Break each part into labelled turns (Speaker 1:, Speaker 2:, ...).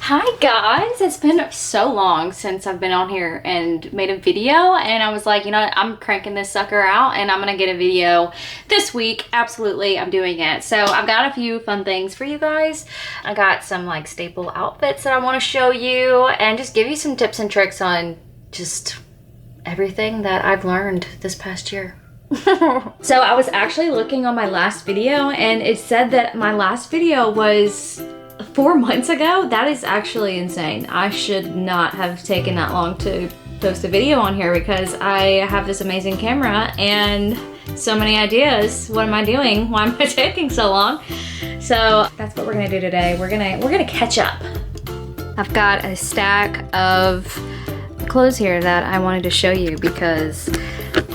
Speaker 1: Hi guys, it's been so long since I've been on here and made a video, and I was like, you know what, I'm cranking this sucker out and I'm gonna get a video this week. Absolutely, I'm doing it. So I've got a few fun things for you guys. I got some like staple outfits that I want to show you and just give you some tips and tricks on just everything that I've learned this past year. So I was actually looking on my last video and it said that my last video was 4 months ago. That is actually insane. I should not have taken that long to post a video on here because I have this amazing camera and so many ideas. What am I doing? Why am I taking so long? So that's what we're gonna do today. We're gonna catch up. I've got a stack of clothes here that I wanted to show you because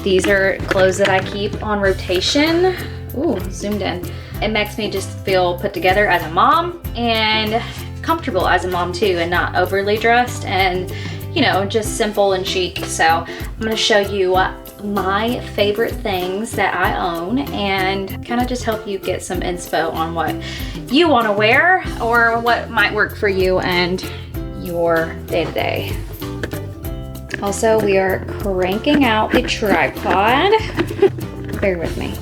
Speaker 1: these are clothes that I keep on rotation. Ooh, zoomed in. It makes me just feel put together as a mom and comfortable as a mom too, and not overly dressed and, you know, just simple and chic. So I'm gonna show you my favorite things that I own and kind of just help you get some inspo on what you want to wear or what might work for you and your day-to-day. Also, we are cranking out the tripod. Bear with me.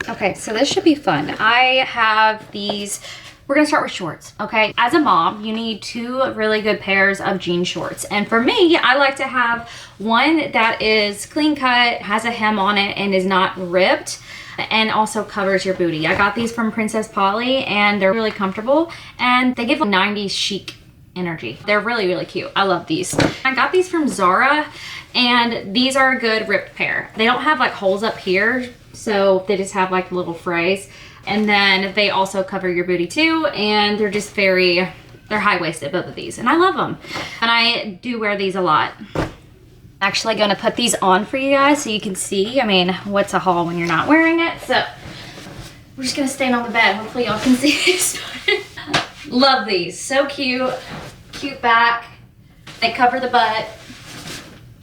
Speaker 1: Okay, so this should be fun. I have these, we're gonna start with shorts, okay? As a mom, you need two really good pairs of jean shorts. And for me, I like to have one that is clean cut, has a hem on it, and is not ripped, and also covers your booty. I got these from Princess Polly, and they're really comfortable, and they give a 90s chic energy. They're really, really cute. I love these. I got these from Zara, and these are a good ripped pair. They don't have like holes up here, so they just have like little frays. And then they also cover your booty too, and they're just they're high-waisted, both of these, and I love them. And I do wear these a lot. Actually gonna put these on for you guys so you can see, I mean, what's a haul when you're not wearing it? So we're just gonna stand on the bed. Hopefully y'all can see these. Love these, so cute. Cute back, they cover the butt.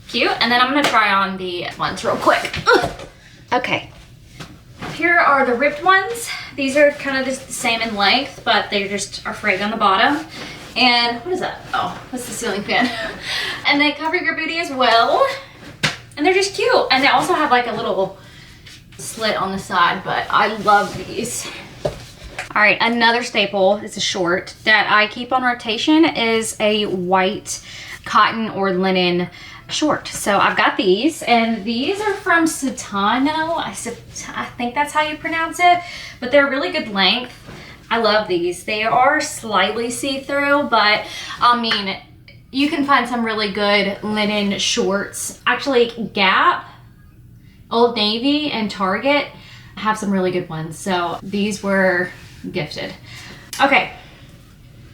Speaker 1: Cute, and then I'm gonna try on the ones real quick. Ugh. Okay. Here are the ripped ones. These are kind of just the same in length, but they just are frayed on the bottom. And what is that? Oh, that's the ceiling fan. And they cover your booty as well. And they're just cute. And they also have like a little slit on the side, but I love these. All right, another staple is a short that I keep on rotation is a white cotton or linen short. So I've got these, and these are from Sutano. I think that's how you pronounce it, but they're really good length. I love these. They are slightly see-through, but I mean, you can find some really good linen shorts. Actually, Gap, Old Navy, and Target have some really good ones. So these were gifted. Okay.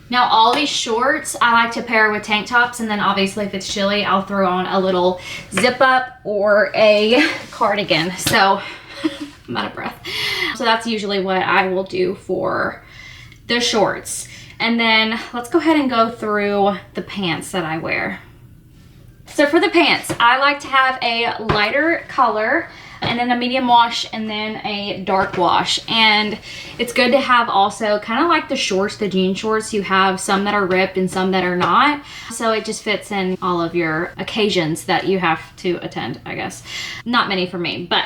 Speaker 1: Now all these shorts I like to pair with tank tops, and then obviously if it's chilly I'll throw on a little zip up or a cardigan. So I'm out of breath. So that's usually what I will do for the shorts. And then let's go ahead and go through the pants that I wear. So for the pants, I like to have a lighter color and then a medium wash and then a dark wash. And it's good to have also kind of like the shorts, the jean shorts, you have some that are ripped and some that are not. So it just fits in all of your occasions that you have to attend, I guess. Not many for me, but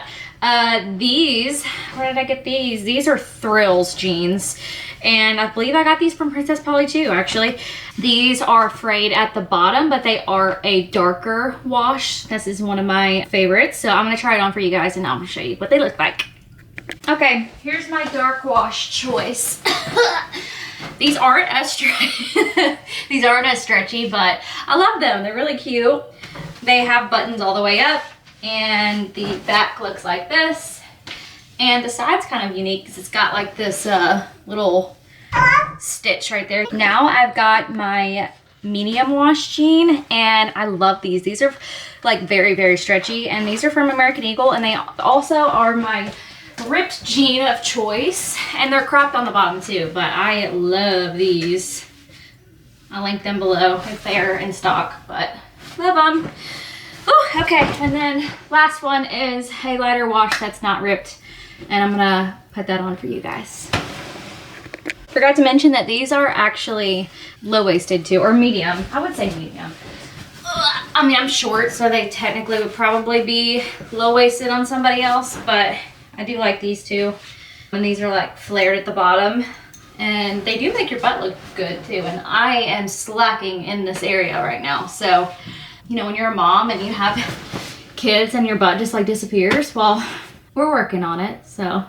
Speaker 1: these, where did I get these? These are Thrills jeans. And I believe I got these from Princess Polly too, actually. These are frayed at the bottom, but they are a darker wash. This is one of my favorites. So I'm gonna try it on for you guys and I'll show you what they look like. Okay, here's my dark wash choice. These aren't as stretchy, but I love them. They're really cute. They have buttons all the way up, and the back looks like this. And the side's kind of unique because it's got like this little stitch right there. Now I've got my medium wash jean, and I love these. These are like very, very stretchy, and these are from American Eagle, and they also are my ripped jean of choice, and they're cropped on the bottom too, but I love these. I'll link them below if they're in stock, but love them. Ooh, okay, and then last one is a lighter wash that's not ripped, and I'm gonna put that on for you guys. Forgot to mention that these are actually low-waisted too, or medium. I would say medium. I mean, I'm short, so they technically would probably be low-waisted on somebody else, but I do like these too. And these are like flared at the bottom, and they do make your butt look good too. And I am slacking in this area right now. So, you know, when you're a mom and you have kids and your butt just like disappears, well, we're working on it, so.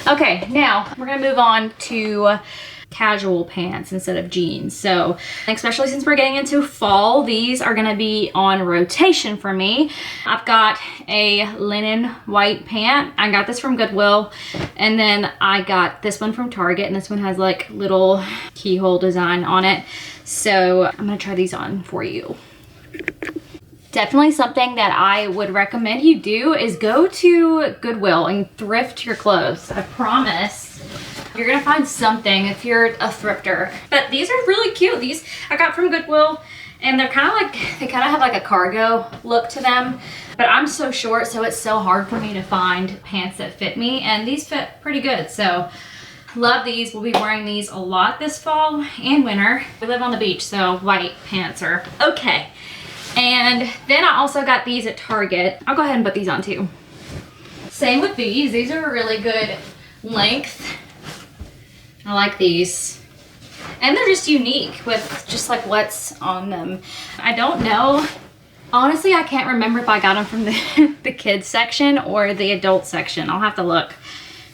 Speaker 1: Okay, now we're gonna move on to casual pants instead of jeans. So, especially since we're getting into fall, these are gonna be on rotation for me. I've got a linen white pant. I got this from Goodwill, and then I got this one from Target, and this one has like little keyhole design on it. So I'm gonna try these on for you. Definitely something that I would recommend you do is go to Goodwill and thrift your clothes. I promise you're gonna find something if you're a thrifter. But these are really cute. These I got from Goodwill, and they're kind of like, they kind of have like a cargo look to them. But I'm so short, so it's so hard for me to find pants that fit me, and these fit pretty good. So love these. We'll be wearing these a lot this fall and winter. We live on the beach, so white pants are okay. And then I also got these at Target. I'll go ahead and put these on too. Same with these. These are a really good length. I like these. And they're just unique with just like what's on them. I don't know. Honestly, I can't remember if I got them from the kids section or the adult section. I'll have to look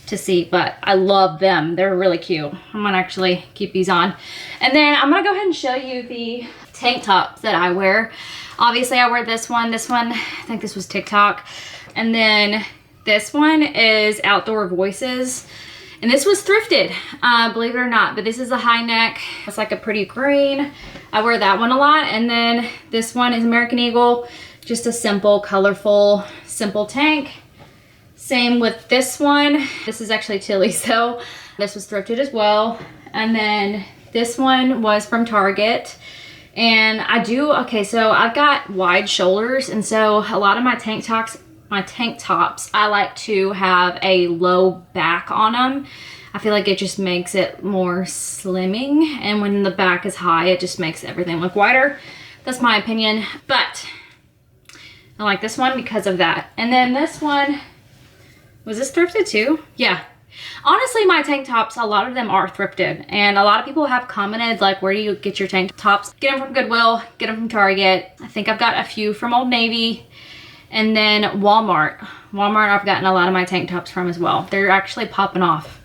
Speaker 1: to see, but I love them. They're really cute. I'm gonna actually keep these on. And then I'm gonna go ahead and show you the tank tops that I wear. Obviously I wear this one, I think this was TikTok. And then this one is Outdoor Voices. And this was thrifted, believe it or not, but this is a high neck. It's like a pretty green. I wear that one a lot. And then this one is American Eagle, just a simple, colorful, simple tank. Same with this one. This is actually Tilly's though. This was thrifted as well. And then this one was from Target. And okay, so I've got wide shoulders, and so a lot of my tank tops, I like to have a low back on them. I feel like it just makes it more slimming, and when the back is high, it just makes everything look wider. That's my opinion, but I like this one because of that. And then this one, was this thrifted too? Yeah. Honestly, my tank tops, a lot of them are thrifted, and a lot of people have commented like, where do you get your tank tops? Get them from Goodwill, get them from Target. I think I've got a few from Old Navy, and then Walmart. I've gotten a lot of my tank tops from as well. They're actually popping off.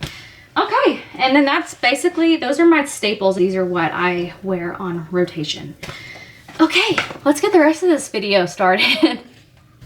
Speaker 1: Okay, and then that's basically, those are my staples. These are what I wear on rotation. Okay, let's get the rest of this video started.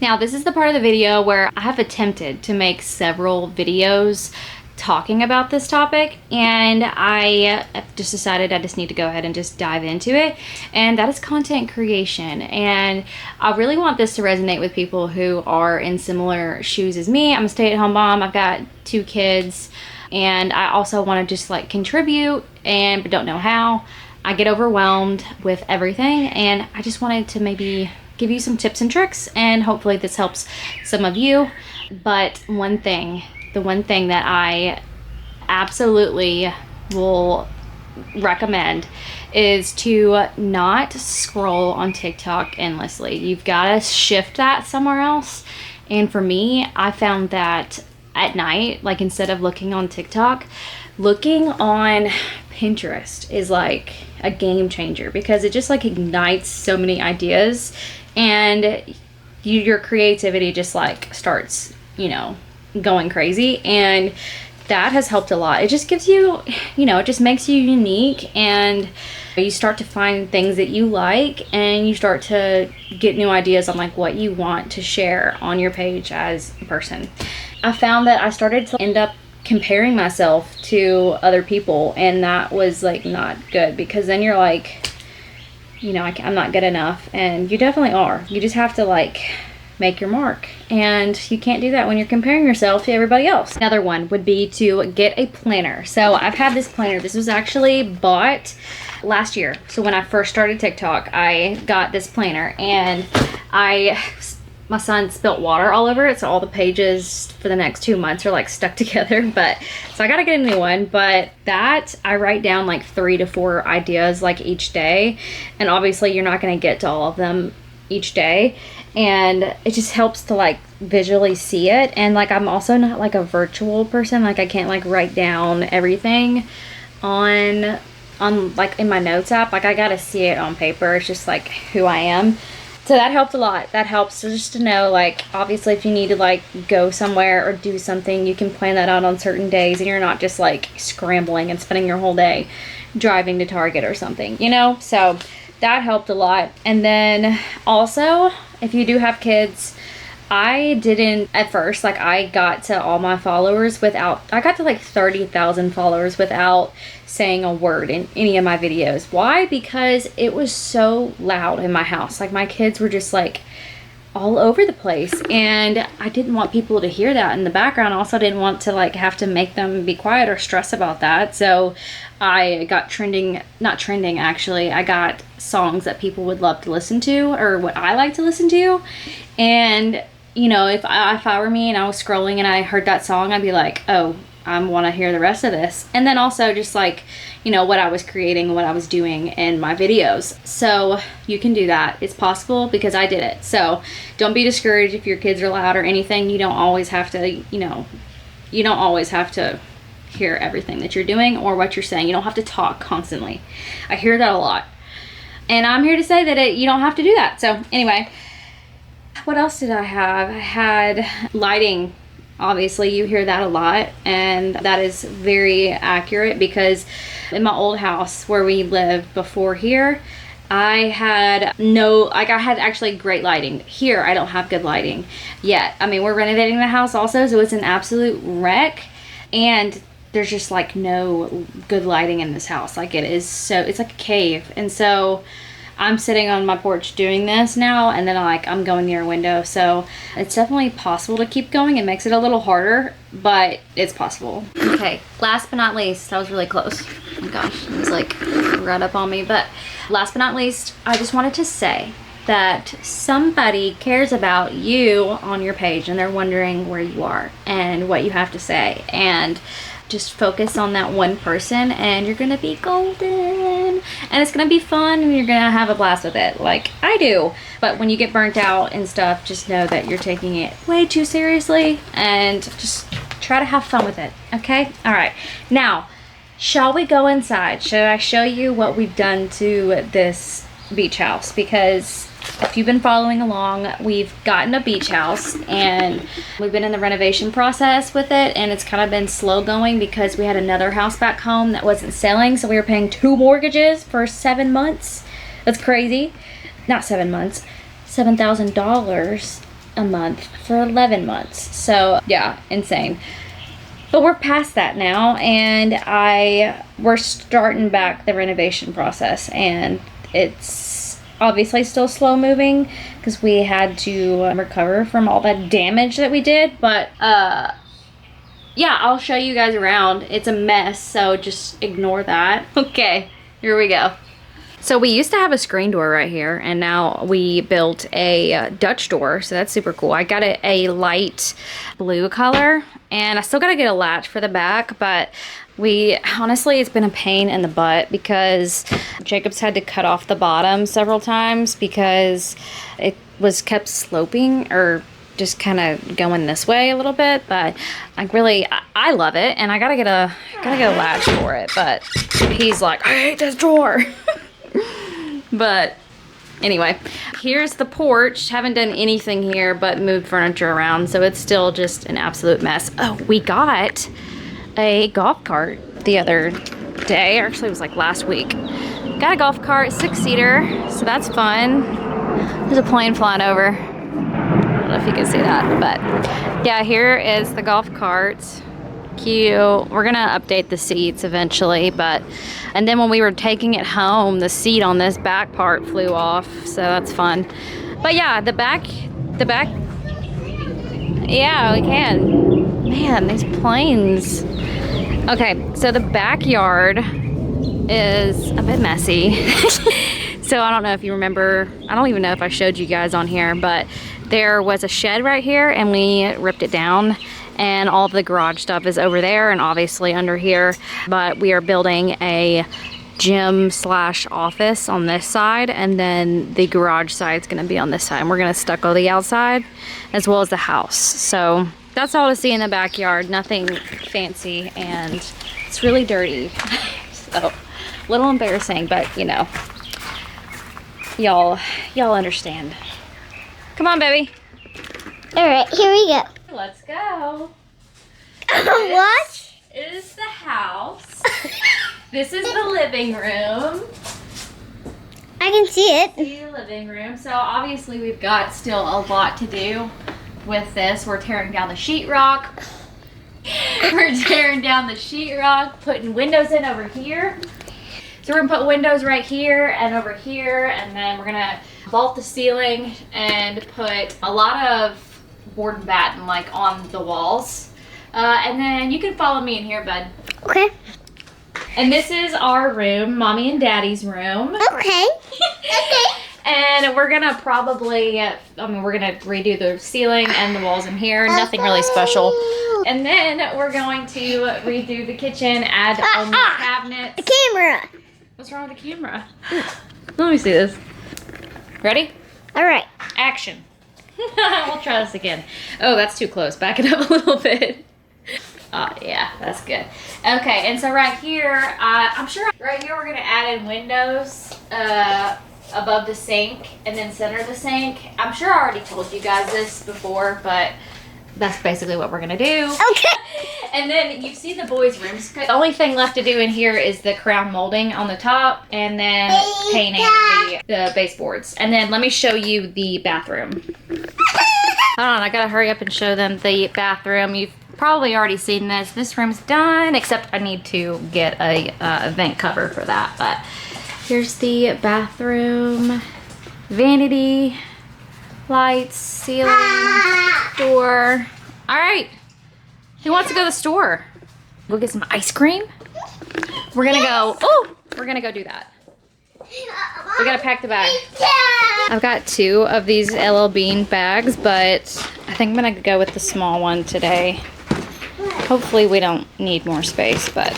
Speaker 1: Now, this is the part of the video where I have attempted to make several videos talking about this topic, and I just decided I just need to go ahead and just dive into it, and that is content creation. And I really want this to resonate with people who are in similar shoes as me. I'm a stay-at-home mom. I've got 2 kids, and I also want to just like contribute but don't know how. I get overwhelmed with everything, and I just wanted to maybe give you some tips and tricks, and hopefully this helps some of you. But the one thing that I absolutely will recommend is to not scroll on TikTok endlessly. You've got to shift that somewhere else. And for me, I found that at night, like instead of looking on TikTok, looking on Pinterest is like a game changer, because it just like ignites so many ideas, and your creativity just like starts, you know, going crazy. And that has helped a lot. It just gives you, you know, it just makes you unique, and you start to find things that you like, and you start to get new ideas on like what you want to share on your page as a person. I found that I started to end up comparing myself to other people, and that was like not good, because then you're like, you know, I'm not good enough, and you definitely are. You just have to like make your mark, and you can't do that when you're comparing yourself to everybody else. Another one would be to get a planner. So I've had this planner. This was actually bought last year. So when I first started TikTok, I got this planner, and I my son spilt water all over it, so all the pages for the next 2 months are like stuck together. But so I gotta get a new one. But that, I write down like 3 to 4 ideas like each day, and obviously you're not gonna get to all of them each day, and it just helps to like visually see it. And like I'm also not like a virtual person, like I can't like write down everything on like in my notes app. Like I gotta see it on paper. It's just like who I am. So that helped a lot. That helps just to know, like, obviously if you need to like go somewhere or do something, you can plan that out on certain days, and you're not just like scrambling and spending your whole day driving to Target or something, you know? So that helped a lot. And then also, if you do have kids, I didn't at first, like I got to all my followers without, I got to like 30,000 followers without saying a word in any of my videos. Why? Because it was so loud in my house. Like my kids were just like all over the place, and I didn't want people to hear that in the background. Also didn't want to like have to make them be quiet or stress about that. So I got not trending actually, I got songs that people would love to listen to, or what I like to listen to. And you know, if I were me and I was scrolling and I heard that song, I'd be like, oh, I want to hear the rest of this. And then also just like, you know, what I was creating, what I was doing in my videos. So you can do that. It's possible, because I did it. So don't be discouraged if your kids are loud or anything. You don't always have to, you know, you don't always have to hear everything that you're doing or what you're saying. You don't have to talk constantly. I hear that a lot. And I'm here to say that you don't have to do that. So anyway, what else did I have? I had lighting. Obviously you hear that a lot, and that is very accurate, because in my old house where we lived before here, I had I had actually great lighting. Here I don't have good lighting yet. I mean, we're renovating the house also, so it's an absolute wreck, and there's just like no good lighting in this house. Like it's like a cave. And so I'm sitting on my porch doing this now, and then I'm going near a window. So it's definitely possible to keep going. It makes it a little harder, but it's possible. Okay, last but not least, that was really close. Oh my gosh, it was like right up on me. But last but not least, I just wanted to say that somebody cares about you on your page, and they're wondering where you are and what you have to say. And just focus on that one person, and you're gonna be golden, and it's gonna be fun, and you're gonna have a blast with it like I do. But when you get burnt out and stuff, just know that you're taking it way too seriously, and just try to have fun with it. Okay? All right, now shall we go inside? Should I show you what we've done to this beach house? Because if you've been following along, we've gotten a beach house, and we've been in the renovation process with it, and it's kind of been slow going because we had another house back home that wasn't selling, so we were paying 2 mortgages for 7 months. That's crazy. Not 7 months, $7,000 a month for 11 months. So yeah, insane. But we're past that now, and we're starting back the renovation process, and it's obviously still slow moving because we had to recover from all that damage that we did. But yeah, I'll show you guys around. It's a mess, so just ignore that. Okay, here we go. So we used to have a screen door right here, and now we built a Dutch door, so that's super cool. I got it a light blue color, and I still gotta get a latch for the back, but honestly, it's been a pain in the butt because Jacob's had to cut off the bottom several times because it was kept sloping or just kind of going this way a little bit. But I love it, and I gotta get a latch for it. But he's like, I hate this drawer. But anyway, here's the porch. Haven't done anything here but moved furniture around, so it's still just an absolute mess. Oh, we got a golf cart the other day. Actually, it was like last week. Got a golf cart, 6-seater, so that's fun. There's a plane flying over. I don't know if you can see that, but yeah, here is the golf cart. Cute. We're gonna update the seats eventually, and then when we were taking it home, the seat on this back part flew off, so that's fun. But yeah, the back, yeah, we can. Man, these planes. Okay, so the backyard is a bit messy. So I don't know if you remember, I don't even know if I showed you guys on here, but There was a shed right here and we ripped it down, and all the garage stuff is over there and obviously under here. But we are building a gym slash office on this side, and then the garage side is gonna be on this side. And we're gonna stucco the outside as well as the house. So that's all to see in the backyard, nothing fancy, and it's really dirty. So a little embarrassing, but you know, y'all understand. Come on, baby.
Speaker 2: All right, here we go.
Speaker 1: Let's go.
Speaker 2: What?
Speaker 1: This is the house. This is the living room.
Speaker 2: I can see it.
Speaker 1: See the living room. So obviously we've got still a lot to do with this. We're tearing down the sheetrock. We're tearing down the sheetrock, putting windows in over here. So we're gonna put windows right here and over here, and then we're gonna vault the ceiling and put a lot of board and batten like on the walls. And then you can follow me in here, bud.
Speaker 2: Okay.
Speaker 1: And this is our room, Mommy and Daddy's room.
Speaker 2: Okay. Okay.
Speaker 1: And we're gonna probably, we're gonna redo the ceiling and the walls in here. Nothing really special. And then we're going to redo the kitchen, add all new cabinets.
Speaker 2: The camera.
Speaker 1: What's wrong with the camera? Let me see this. Ready?
Speaker 2: All right.
Speaker 1: Action. We'll try this again. Oh, that's too close. Back it up a little bit. Oh, yeah, that's good. Okay, and so right here, I'm sure right here we're gonna add in windows above the sink and then center the sink. I'm sure I already told you guys this before, but that's basically what we're gonna do.
Speaker 2: Okay.
Speaker 1: And then you've seen the boys' rooms. The only thing left to do in here is the crown molding on the top and then painting the baseboards. And then let me show you the bathroom. Hold on, I gotta hurry up and show them the bathroom. You've probably already seen this. This room's done, except I need to get a vent cover for that. But here's the bathroom, vanity, lights, ceiling, door. All right, who wants to go to the store? Go get some ice cream? We're gonna go do that. We gotta pack the bag. I've got 2 of these LL Bean bags, but I think I'm gonna go with the small one today. Hopefully we don't need more space, but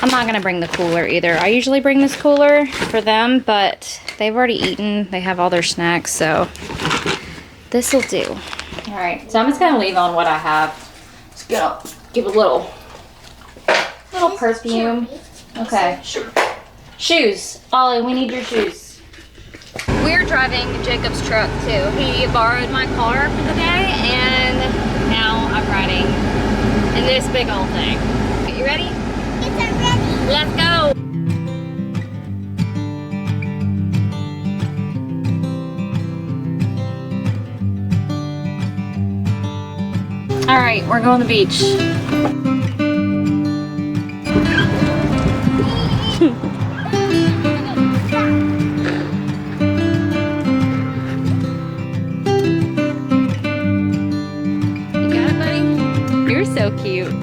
Speaker 1: I'm not gonna bring the cooler either. I usually bring this cooler for them, but they've already eaten. They have all their snacks, so this will do. All right, so I'm just gonna leave on what I have. Just give a little perfume. Okay. Sure. Shoes. Ollie, we need your shoes. We're driving Jacob's truck too. He borrowed my car for the day, and now I'm riding in this big old thing. You ready?
Speaker 2: Yes, I'm ready.
Speaker 1: Let's go. All right, we're going to the beach. You got it, buddy? You're so cute.